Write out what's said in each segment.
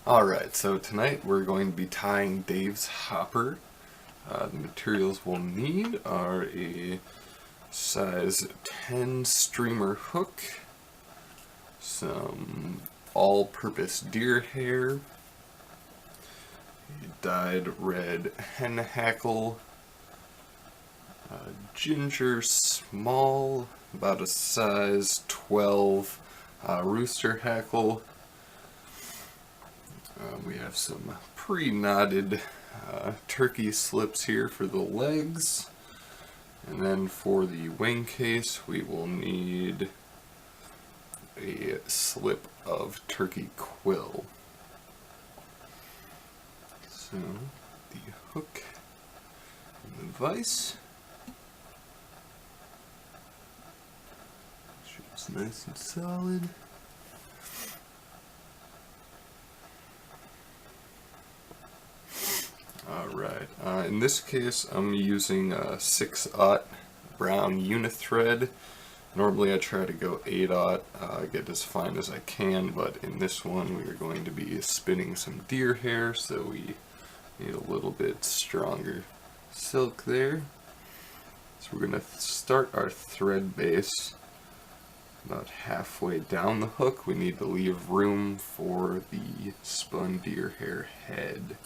Alright, so tonight we're going to be tying Dave's hopper. The materials we'll need are a size 10 streamer hook, some all-purpose deer hair, a dyed red hen hackle, a ginger small, about a size 12 rooster hackle. We have some pre-knotted turkey slips here for the legs, and then for the wing case we will need a slip of turkey quill. So the hook and the vise. Make sure it's nice and solid. Alright, in this case I'm using 6/0 brown unithread. Normally I try to go 8/0, get as fine as I can, but in this one we are going to be spinning some deer hair, so we need a little bit stronger silk there. So we're going to start our thread base about halfway down the hook. We need to leave room for the spun deer hair head.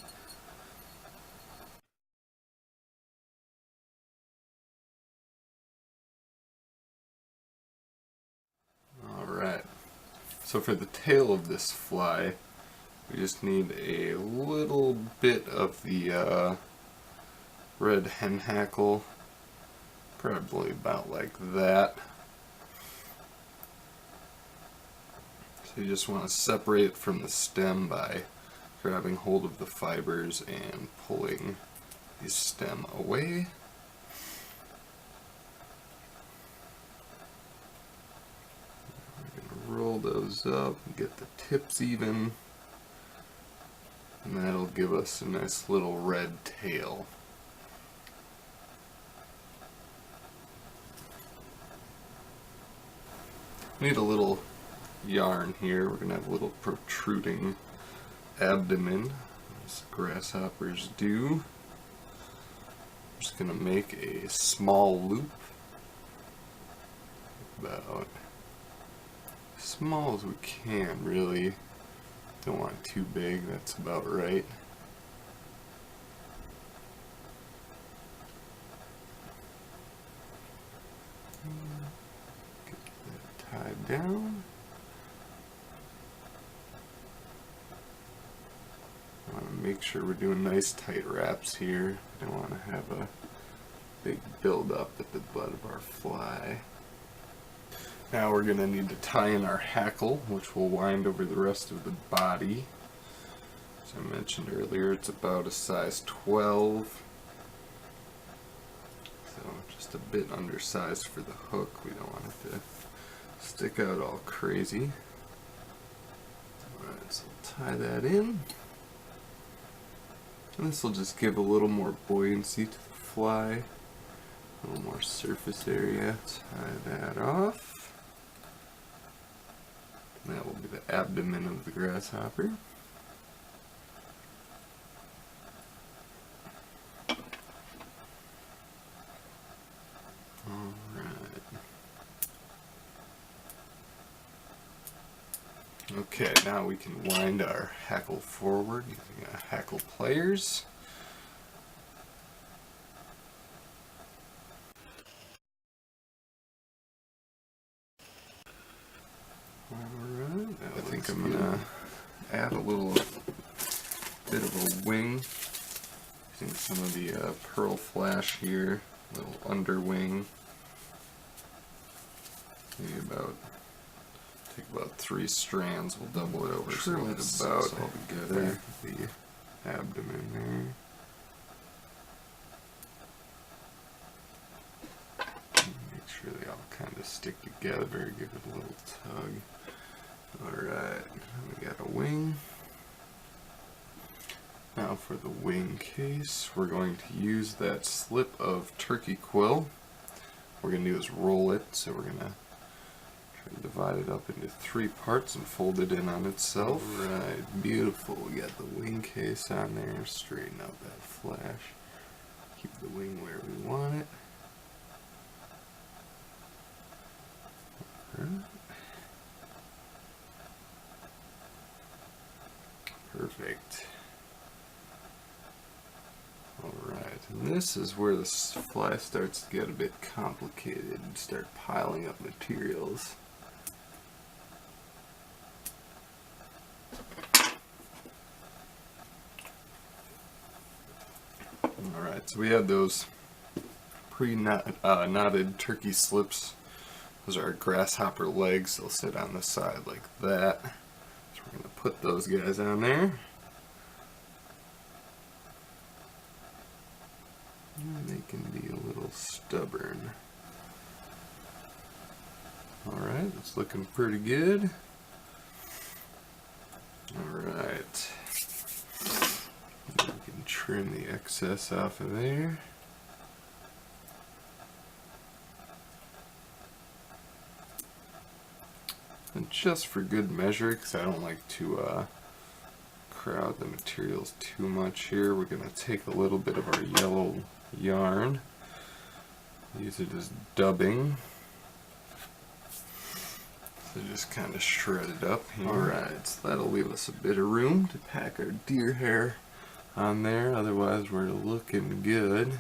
So for the tail of this fly, we just need a little bit of the red hen hackle, probably about like that. So you just want to separate it from the stem by grabbing hold of the fibers and pulling the stem away. Roll those up and get the tips even, and that'll give us a nice little red tail. Need a little yarn here. We're going to have a little protruding abdomen, as grasshoppers do. I'm just going to make a small loop, about small as we can, really. Don't want it too big, that's about right. Get that tied down. I want to make sure we're doing nice tight wraps here. I don't want to have a big build up at the butt of our fly. Now we're going to need to tie in our hackle, which will wind over the rest of the body. As I mentioned earlier, it's about a size 12. So just a bit undersized for the hook. We don't want it to stick out all crazy. Alright, so we'll tie that in. And this will just give a little more buoyancy to the fly. A little more surface area. Tie that off. That will be the abdomen of the grasshopper. Alright. Okay, now we can wind our hackle forward using hackle pliers. Alright, I think I'm gonna add a little bit of a wing using some of the pearl flash here, little underwing. Maybe take about 3 strands. We'll double it over so it's about all together. The abdomen there. Make sure they all kind of stick together. Give it a little tug. Alright, we got a wing. Now for the wing case, we're going to use that slip of turkey quill. What we're going to do is roll it, so we're going to Divide it up into 3 parts and fold it in on itself. Alright, beautiful. We got the wing case on there. Straighten out that flash. Keep the wing where we want it. Perfect. Alright, and this is where the fly starts to get a bit complicated and start piling up materials. Alright, so we have those pre-knotted turkey slips. Those are our grasshopper legs. They'll sit on the side like that. So we're going to put those guys on there. And they can be a little stubborn. Alright, it's looking pretty good. Alright. We can trim the excess off of there. And just for good measure, because I don't like to crowd the materials too much here, we're going to take a little bit of our yellow yarn, use it as dubbing. So just kind of shred it up here. Alright, so that'll leave us a bit of room to pack our deer hair on there, otherwise we're looking good.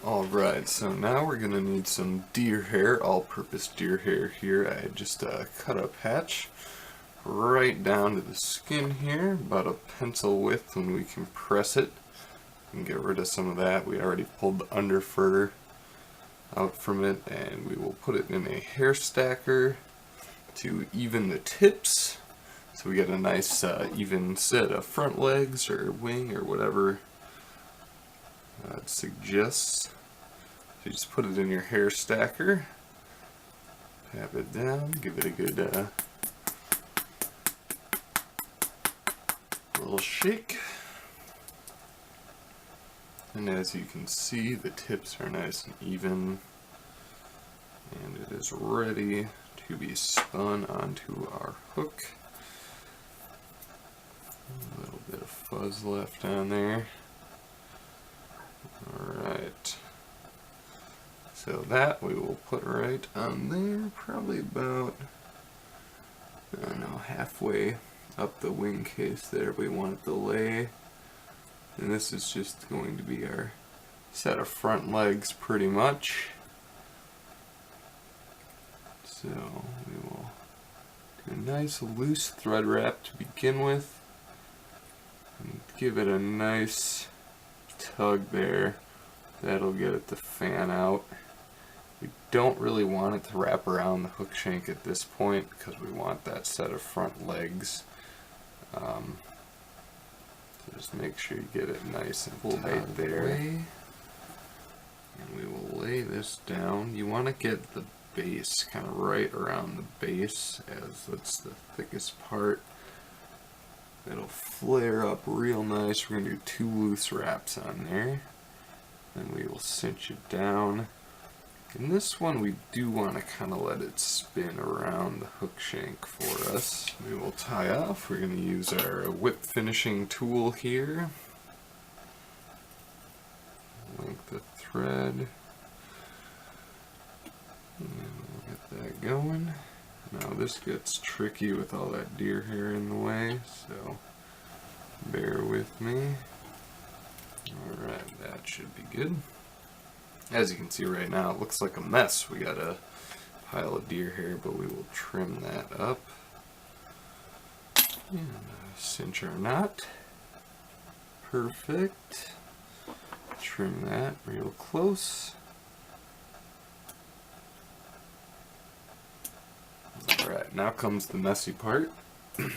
Alright, so now we're going to need some deer hair, all-purpose deer hair here. I just cut a patch right down to the skin here, about a pencil width, and we can press it and get rid of some of that. We already pulled the under fur out from it, and we will put it in a hair stacker to even the tips, so we get a nice even set of front legs or wing or whatever it suggests. So you just put it in your hair stacker, pat it down, give it a good little shake, and as you can see, the tips are nice and even, and it is ready to be spun onto our hook. A little bit of fuzz left on there. Alright, so that we will put right on there, probably about, I don't know, halfway up the wing case there we want it to lay. And this is just going to be our set of front legs pretty much. So we will do a nice loose thread wrap to begin with, and give it a nice tug there. That'll get it to fan out. We don't really want it to wrap around the hook shank at this point because we want that set of front legs. So just make sure you get it nice and tight there. And we will lay this down. You want to get the base kind of right around the base, as that's the thickest part. It'll flare up real nice. We're going to do 2 loose wraps on there. Then we will cinch it down. In this one we do want to kind of let it spin around the hook shank for us. We will tie off. We're going to use our whip finishing tool here. Link the thread. And we'll get that going. Now this gets tricky with all that deer hair in the way, so bear with me. Alright, that should be good. As you can see right now, it looks like a mess. We got a pile of deer hair, but we will trim that up. And cinch our knot. Perfect. Trim that real close. Alright, now comes the messy part. We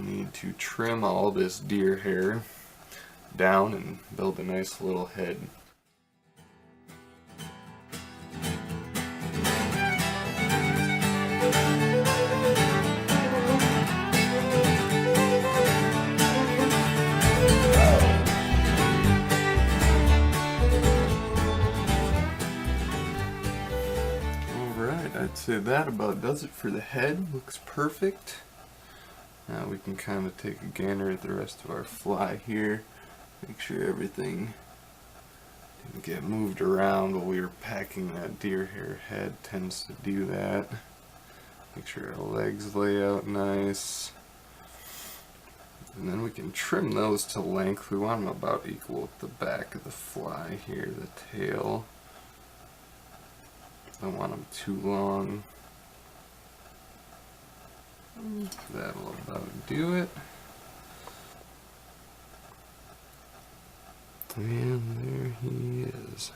need to trim all this deer hair down and build a nice little head. I'd say that about does it for the head. Looks perfect. Now we can kind of take a gander at the rest of our fly here. Make sure everything didn't get moved around while we were packing that deer hair head. Tends to do that. Make sure our legs lay out nice. And then we can trim those to length. We want them about equal with the back of the fly here, the tail. Don't want them too long. That'll about do it. And there he is.